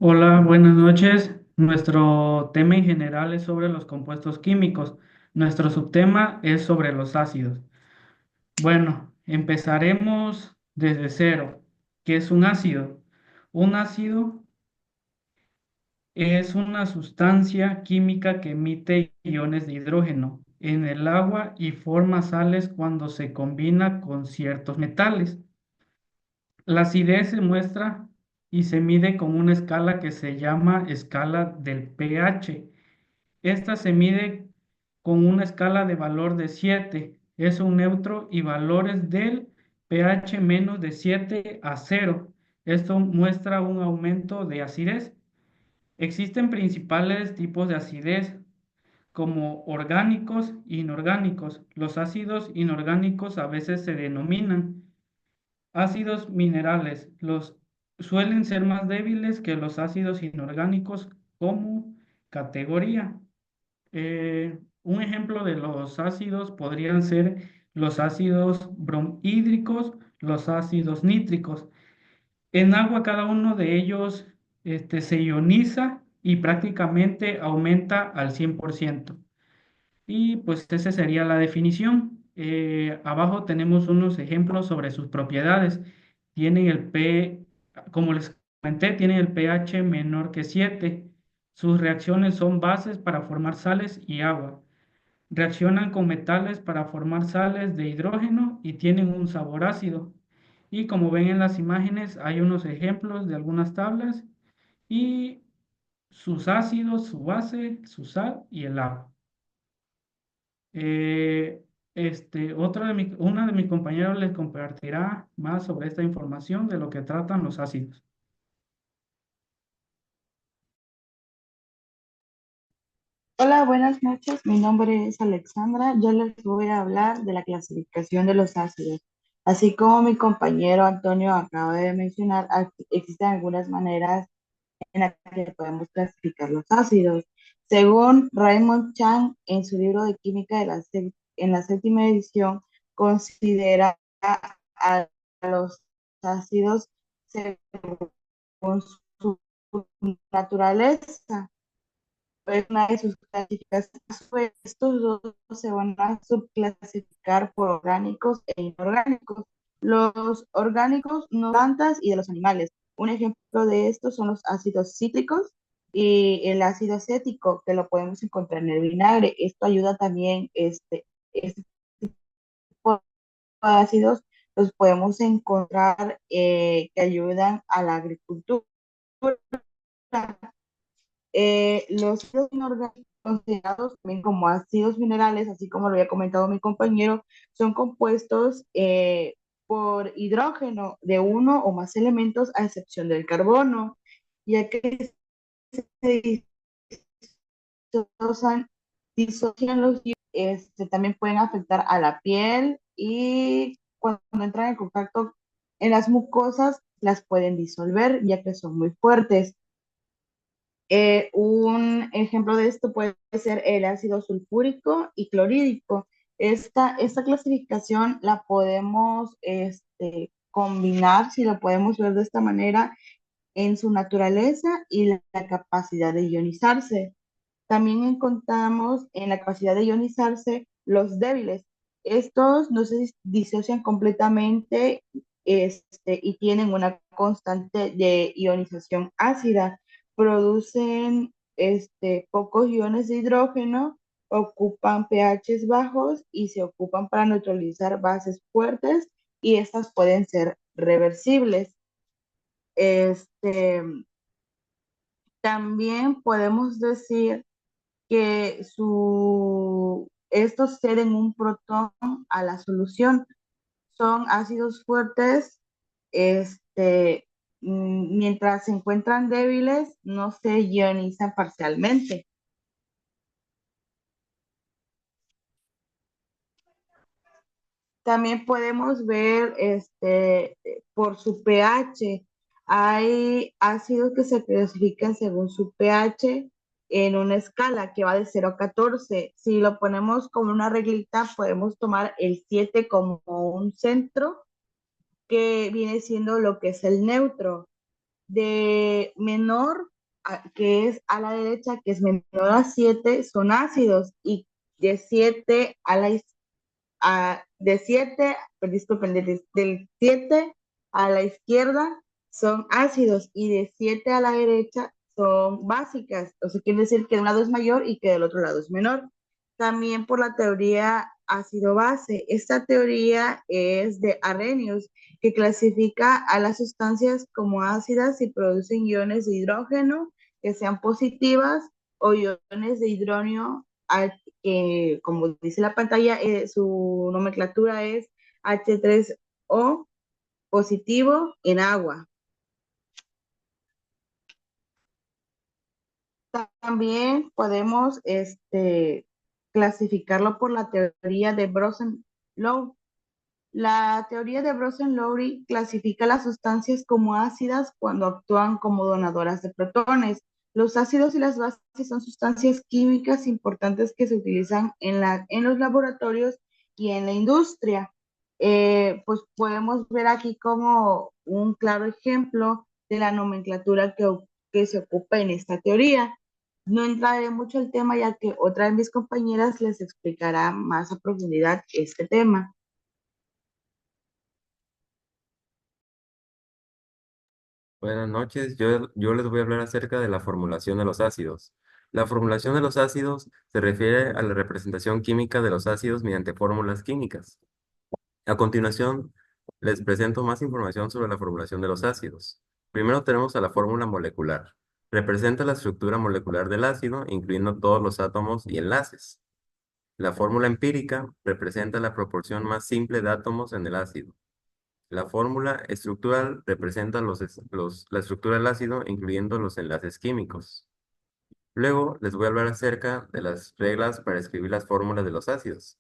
Hola, buenas noches. Nuestro tema en general es sobre los compuestos químicos. Nuestro subtema es sobre los ácidos. Bueno, empezaremos desde cero. ¿Qué es un ácido? Un ácido es una sustancia química que emite iones de hidrógeno en el agua y forma sales cuando se combina con ciertos metales. La acidez se muestra y se mide con una escala que se llama escala del pH. Esta se mide con una escala de valor de 7. Es un neutro y valores del pH menos de 7 a 0. Esto muestra un aumento de acidez. Existen principales tipos de acidez como orgánicos e inorgánicos. Los ácidos inorgánicos a veces se denominan ácidos minerales. Los suelen ser más débiles que los ácidos inorgánicos como categoría. Un ejemplo de los ácidos podrían ser los ácidos bromhídricos, los ácidos nítricos. En agua cada uno de ellos se ioniza y prácticamente aumenta al 100%. Y pues esa sería la definición. Abajo tenemos unos ejemplos sobre sus propiedades. Tienen como les comenté, tienen el pH menor que 7. Sus reacciones son bases para formar sales y agua. Reaccionan con metales para formar sales de hidrógeno y tienen un sabor ácido. Y como ven en las imágenes, hay unos ejemplos de algunas tablas y sus ácidos, su base, su sal y el agua. Eh, una de mis compañeros les compartirá más sobre esta información de lo que tratan los ácidos. Hola, buenas noches. Mi nombre es Alexandra. Yo les voy a hablar de la clasificación de los ácidos. Así como mi compañero Antonio acaba de mencionar, existen algunas maneras en las que podemos clasificar los ácidos. Según Raymond Chang, en su libro de química en la séptima edición, considera a los ácidos según su naturaleza. Es una de sus clasificaciones, pues estos dos se van a subclasificar por orgánicos e inorgánicos. Los orgánicos no plantas y de los animales. Un ejemplo de estos son los ácidos cítricos y el ácido acético, que lo podemos encontrar en el vinagre. Esto ayuda también, este tipo de ácidos los podemos encontrar que ayudan a la agricultura. Los ácidos inorgánicos considerados también como ácidos minerales, así como lo había comentado mi compañero, son compuestos por hidrógeno de uno o más elementos a excepción del carbono, ya que se disocian, disocian los iones, también pueden afectar a la piel y cuando entran en contacto en las mucosas las pueden disolver ya que son muy fuertes. Un ejemplo de esto puede ser el ácido sulfúrico y clorhídrico. Esta clasificación la podemos combinar, si lo podemos ver de esta manera, en su naturaleza y la capacidad de ionizarse. También encontramos en la capacidad de ionizarse los débiles. Estos no se disocian completamente y tienen una constante de ionización ácida. Producen pocos iones de hidrógeno, ocupan pHs bajos y se ocupan para neutralizar bases fuertes y estas pueden ser reversibles. Este, También podemos decir que estos ceden un protón a la solución. Son ácidos fuertes, mientras se encuentran débiles, no se ionizan parcialmente. También podemos ver por su pH. Hay ácidos que se clasifican según su pH en una escala que va de 0 a 14. Si lo ponemos como una reglita, podemos tomar el 7 como un centro, que viene siendo lo que es el neutro. De menor que es a la derecha, que es menor a 7, son ácidos, y de 7 a la de 7, disculpen, del 7 a la izquierda son ácidos y de 7 a la derecha son básicas. O sea, quiere decir que de un lado es mayor y que del otro lado es menor. También por la teoría ácido-base. Esta teoría es de Arrhenius, que clasifica a las sustancias como ácidas si producen iones de hidrógeno que sean positivas o iones de hidrógeno, como dice la pantalla, su nomenclatura es H3O positivo en agua. También podemos clasificarlo por la teoría de Brosen-Lowry. La teoría de Brosen-Lowry clasifica las sustancias como ácidas cuando actúan como donadoras de protones. Los ácidos y las bases son sustancias químicas importantes que se utilizan en los laboratorios y en la industria. Pues podemos ver aquí como un claro ejemplo de la nomenclatura que se ocupa en esta teoría. No entraré mucho al tema ya que otra de mis compañeras les explicará más a profundidad este tema. Buenas noches, yo les voy a hablar acerca de la formulación de los ácidos. La formulación de los ácidos se refiere a la representación química de los ácidos mediante fórmulas químicas. A continuación, les presento más información sobre la formulación de los ácidos. Primero tenemos a la fórmula molecular. Representa la estructura molecular del ácido, incluyendo todos los átomos y enlaces. La fórmula empírica representa la proporción más simple de átomos en el ácido. La fórmula estructural representa la estructura del ácido, incluyendo los enlaces químicos. Luego les voy a hablar acerca de las reglas para escribir las fórmulas de los ácidos.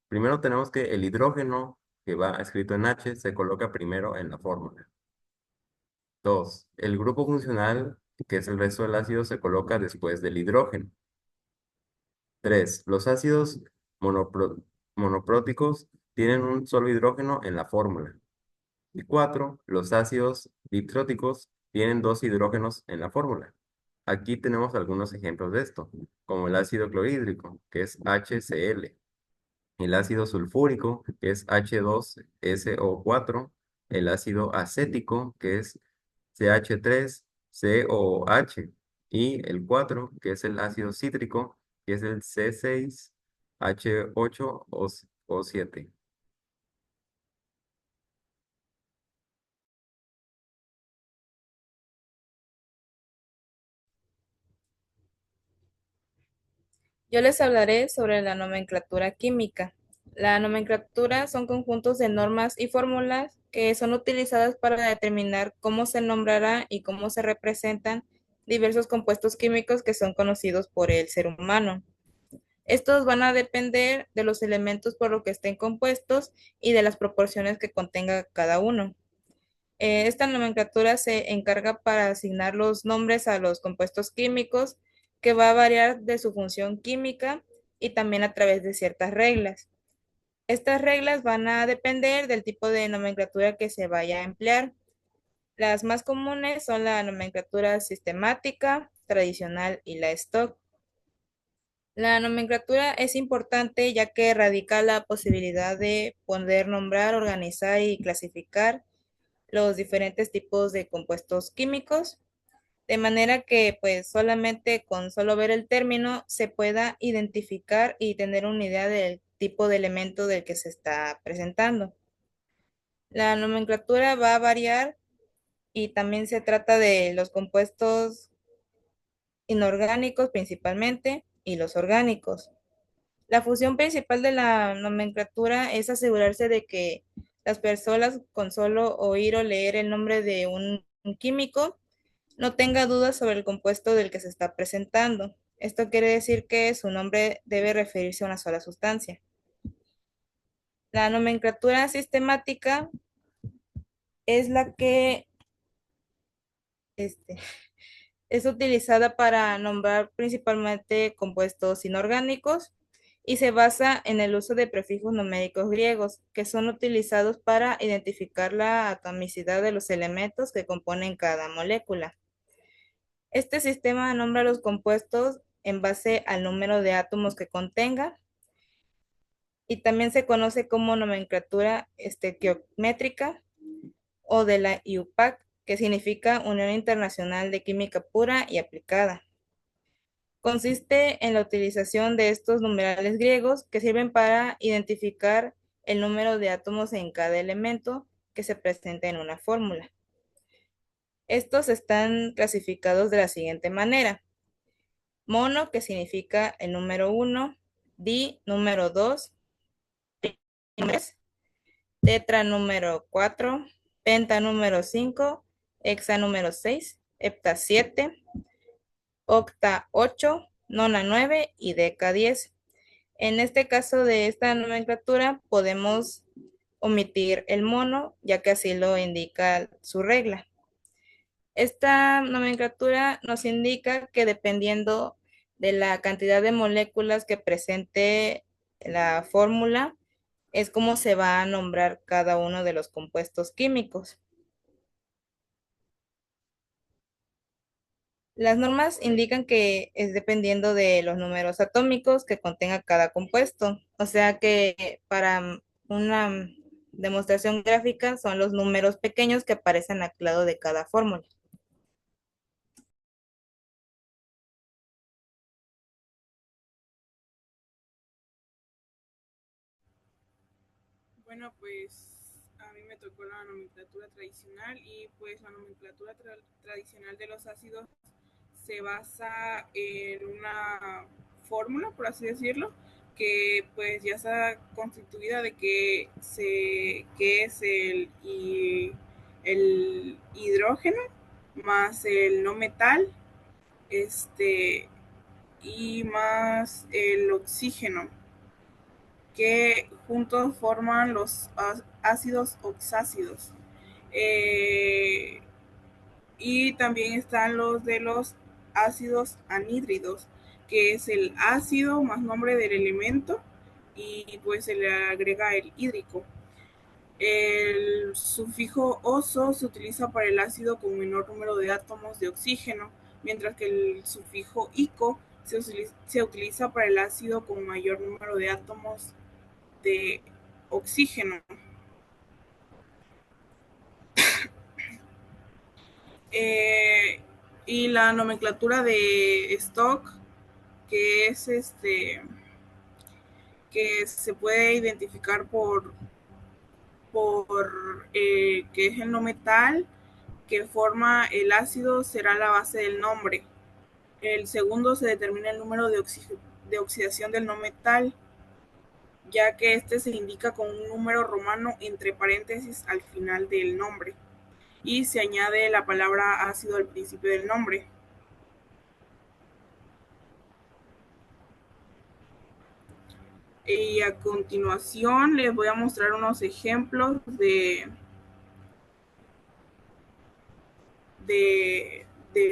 Primero tenemos que el hidrógeno, que va escrito en H, se coloca primero en la fórmula. 2. El grupo funcional, que es el resto del ácido, se coloca después del hidrógeno. 3. Los ácidos monopróticos tienen un solo hidrógeno en la fórmula. Y 4. Los ácidos diptróticos tienen dos hidrógenos en la fórmula. Aquí tenemos algunos ejemplos de esto, como el ácido clorhídrico, que es HCl, el ácido sulfúrico, que es H2SO4, el ácido acético, que es CH3COOH, y el 4, que es el ácido cítrico, que es el C6H8O7. Yo les hablaré sobre la nomenclatura química. La nomenclatura son conjuntos de normas y fórmulas que son utilizadas para determinar cómo se nombrará y cómo se representan diversos compuestos químicos que son conocidos por el ser humano. Estos van a depender de los elementos por los que estén compuestos y de las proporciones que contenga cada uno. Esta nomenclatura se encarga para asignar los nombres a los compuestos químicos, que va a variar de su función química y también a través de ciertas reglas. Estas reglas van a depender del tipo de nomenclatura que se vaya a emplear. Las más comunes son la nomenclatura sistemática, tradicional y la stock. La nomenclatura es importante ya que radica la posibilidad de poder nombrar, organizar y clasificar los diferentes tipos de compuestos químicos, de manera que pues solamente con solo ver el término se pueda identificar y tener una idea del tipo de elemento del que se está presentando. La nomenclatura va a variar y también se trata de los compuestos inorgánicos principalmente y los orgánicos. La función principal de la nomenclatura es asegurarse de que las personas con solo oír o leer el nombre de un químico no tenga dudas sobre el compuesto del que se está presentando. Esto quiere decir que su nombre debe referirse a una sola sustancia. La nomenclatura sistemática es la que este, es utilizada para nombrar principalmente compuestos inorgánicos y se basa en el uso de prefijos numéricos griegos que son utilizados para identificar la atomicidad de los elementos que componen cada molécula. Este sistema nombra los compuestos en base al número de átomos que contenga y también se conoce como nomenclatura estequiométrica o de la IUPAC, que significa Unión Internacional de Química Pura y Aplicada. Consiste en la utilización de estos numerales griegos que sirven para identificar el número de átomos en cada elemento que se presenta en una fórmula. Estos están clasificados de la siguiente manera. Mono, que significa el número 1, di número 2, tetra número 4, penta número 5, hexa número 6, hepta 7, octa 8, nona 9 y deca 10. En este caso de esta nomenclatura podemos omitir el mono, ya que así lo indica su regla. Esta nomenclatura nos indica que dependiendo de la cantidad de moléculas que presente la fórmula, es como se va a nombrar cada uno de los compuestos químicos. Las normas indican que es dependiendo de los números atómicos que contenga cada compuesto. O sea que para una demostración gráfica son los números pequeños que aparecen al lado de cada fórmula. Bueno, pues a mí me tocó la nomenclatura tradicional y pues la nomenclatura tradicional de los ácidos se basa en una fórmula, por así decirlo, que pues ya está constituida de que es el hidrógeno más el no metal, y más el oxígeno, que juntos forman los ácidos oxácidos. Eh, y también están los de los ácidos anhídridos, que es el ácido más nombre del elemento y pues se le agrega el hídrico. El sufijo oso se utiliza para el ácido con menor número de átomos de oxígeno, mientras que el sufijo ico se utiliza para el ácido con mayor número de átomos de oxígeno. Y la nomenclatura de stock, que es que se puede identificar que es el no metal que forma el ácido, será la base del nombre. El segundo se determina el número de oxidación del no metal, ya que este se indica con un número romano entre paréntesis al final del nombre y se añade la palabra ácido al principio del nombre. Y a continuación les voy a mostrar unos ejemplos de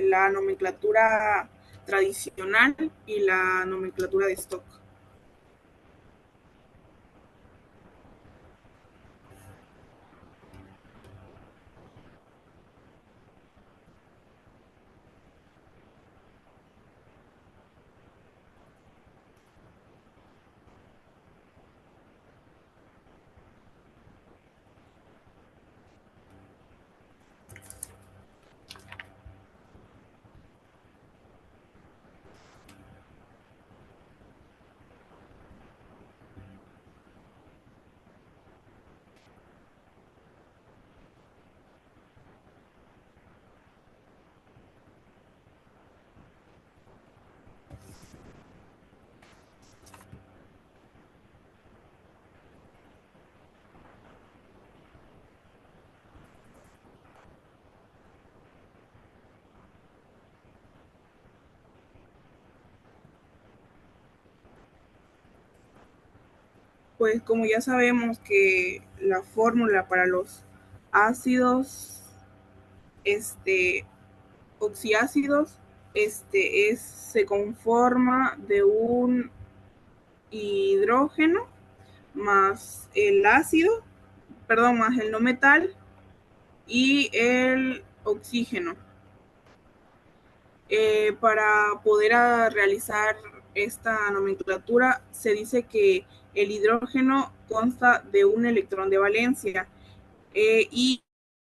la nomenclatura tradicional y la nomenclatura de stock. Pues como ya sabemos que la fórmula para los ácidos oxiácidos se conforma de un hidrógeno más el ácido, perdón, más el no metal y el oxígeno. Para poder realizar esta nomenclatura, se dice que el hidrógeno consta de un electrón de valencia y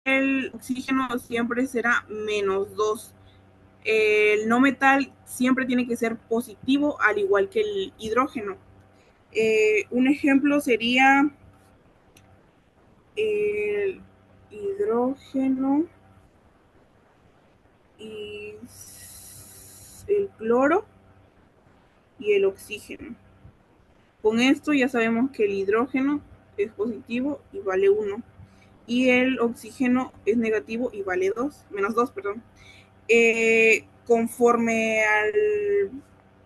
el oxígeno siempre será -2. El no metal siempre tiene que ser positivo, al igual que el hidrógeno. Un ejemplo sería el hidrógeno y el cloro y el oxígeno. Con esto ya sabemos que el hidrógeno es positivo y vale 1, y el oxígeno es negativo y vale 2, -2, perdón. Conforme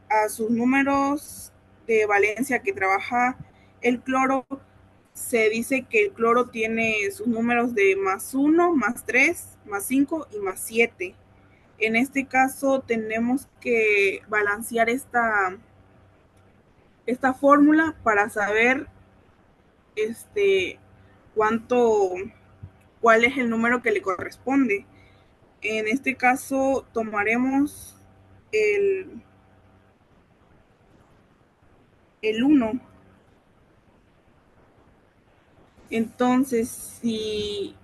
a sus números de valencia que trabaja el cloro, se dice que el cloro tiene sus números de +1, +3, +5 y +7. En este caso tenemos que balancear esta fórmula para saber cuál es el número que le corresponde. En este caso tomaremos el 1. Entonces, si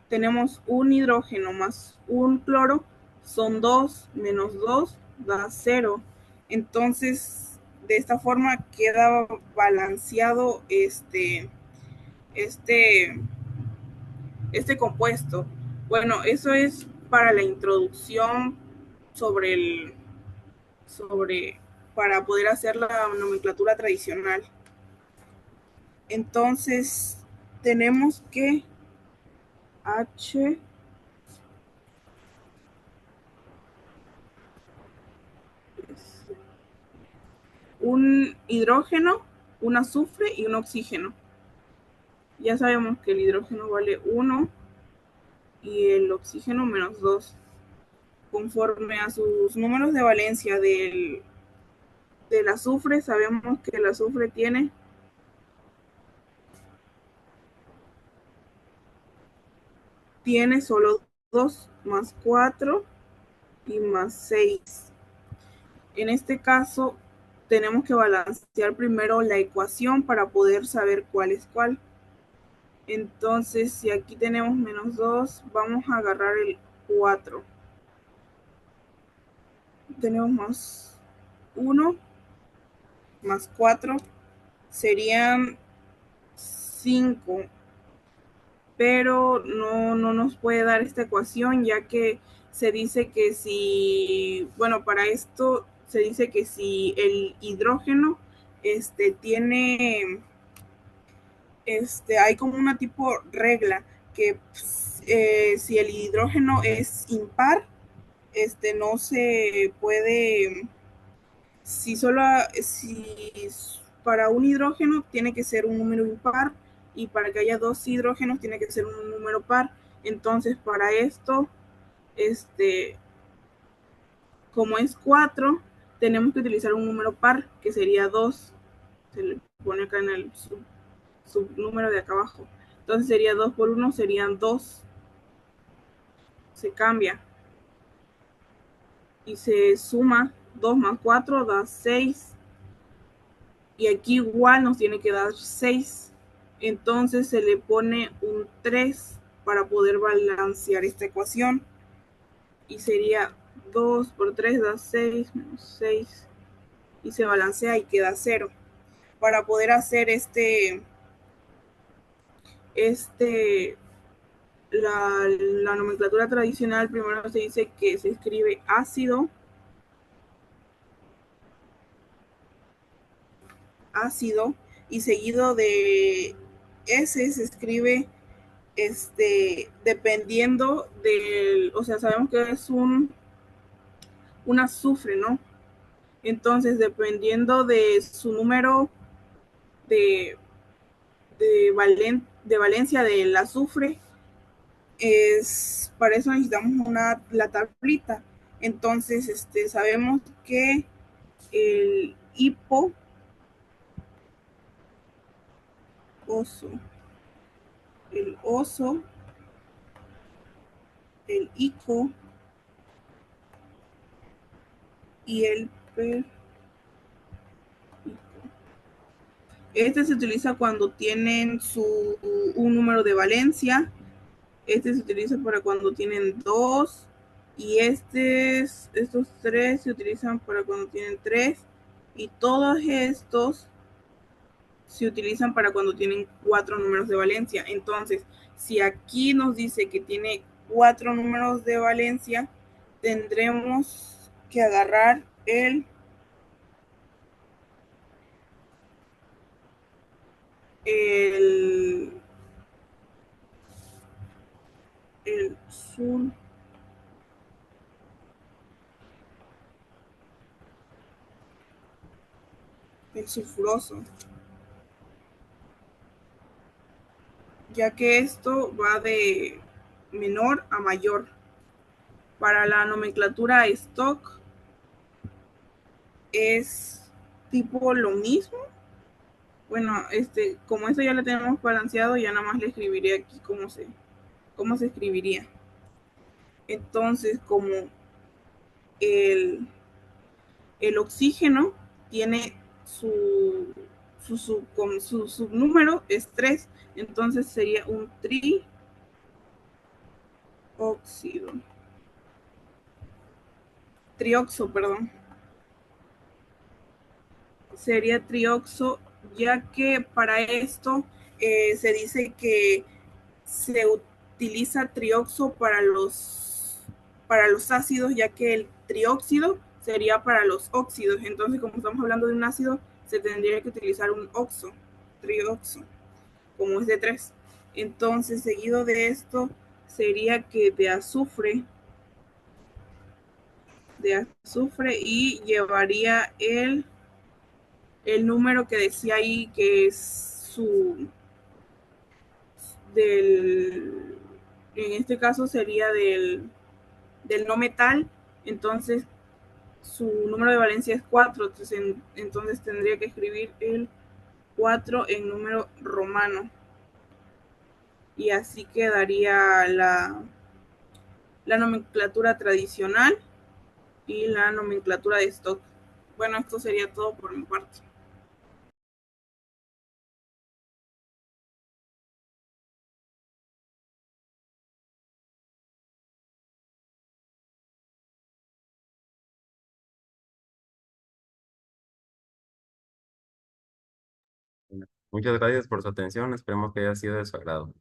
tenemos un hidrógeno más un cloro, son 2 menos 2 da 0. Entonces, de esta forma queda balanceado este compuesto. Bueno, eso es para la introducción sobre para poder hacer la nomenclatura tradicional. Entonces, tenemos que H un hidrógeno, un azufre y un oxígeno. Ya sabemos que el hidrógeno vale 1 y el oxígeno -2. Conforme a sus números de valencia del azufre, sabemos que el azufre tiene solo 2, +4 y +6. En este caso, tenemos que balancear primero la ecuación para poder saber cuál es cuál. Entonces, si aquí tenemos -2, vamos a agarrar el 4. Tenemos +1 +4 serían 5, pero no nos puede dar esta ecuación, ya que se dice que para esto se dice que si el hidrógeno tiene, hay como una tipo regla que si el hidrógeno es impar, no se puede, si para un hidrógeno tiene que ser un número impar, y para que haya dos hidrógenos tiene que ser un número par. Entonces, para esto, como es 4, tenemos que utilizar un número par, que sería 2. Se le pone acá en el subnúmero de acá abajo. Entonces sería 2 por 1, serían 2. Se cambia. Y se suma 2 más 4 da 6. Y aquí igual nos tiene que dar 6. Entonces se le pone un 3 para poder balancear esta ecuación. Y sería 2 por 3 da 6 menos 6. Y se balancea y queda 0. Para poder hacer la nomenclatura tradicional, primero se dice que se escribe ácido, y seguido de S se escribe dependiendo o sea, sabemos que es un azufre, ¿no? Entonces, dependiendo de su número de, de valencia del azufre, para eso necesitamos la tablita. Entonces, sabemos que el hipo, el oso, el ico, y el Este se utiliza cuando tienen un número de valencia. Este se utiliza para cuando tienen dos. Y estos tres se utilizan para cuando tienen tres. Y todos estos se utilizan para cuando tienen cuatro números de valencia. Entonces, si aquí nos dice que tiene cuatro números de valencia, tendremos que agarrar el, el, sul, el sulfuroso, ya que esto va de menor a mayor. Para la nomenclatura stock es tipo lo mismo. Bueno, como esto ya lo tenemos balanceado, ya nada más le escribiré aquí cómo se escribiría. Entonces, como el, el oxígeno tiene su subnúmero es 3, entonces sería un trioxo, perdón. Sería trioxo, ya que para esto se dice que se utiliza trioxo para los ácidos, ya que el trióxido sería para los óxidos. Entonces, como estamos hablando de un ácido, se tendría que utilizar un trioxo, como es de 3. Entonces, seguido de esto, sería que de azufre y llevaría el número que decía ahí, que es en este caso sería del no metal. Entonces su número de valencia es 4, entonces tendría que escribir el 4 en número romano, y así quedaría la nomenclatura tradicional y la nomenclatura de stock. Bueno, esto sería todo por mi parte. Muchas gracias por su atención. Esperemos que haya sido de su agrado.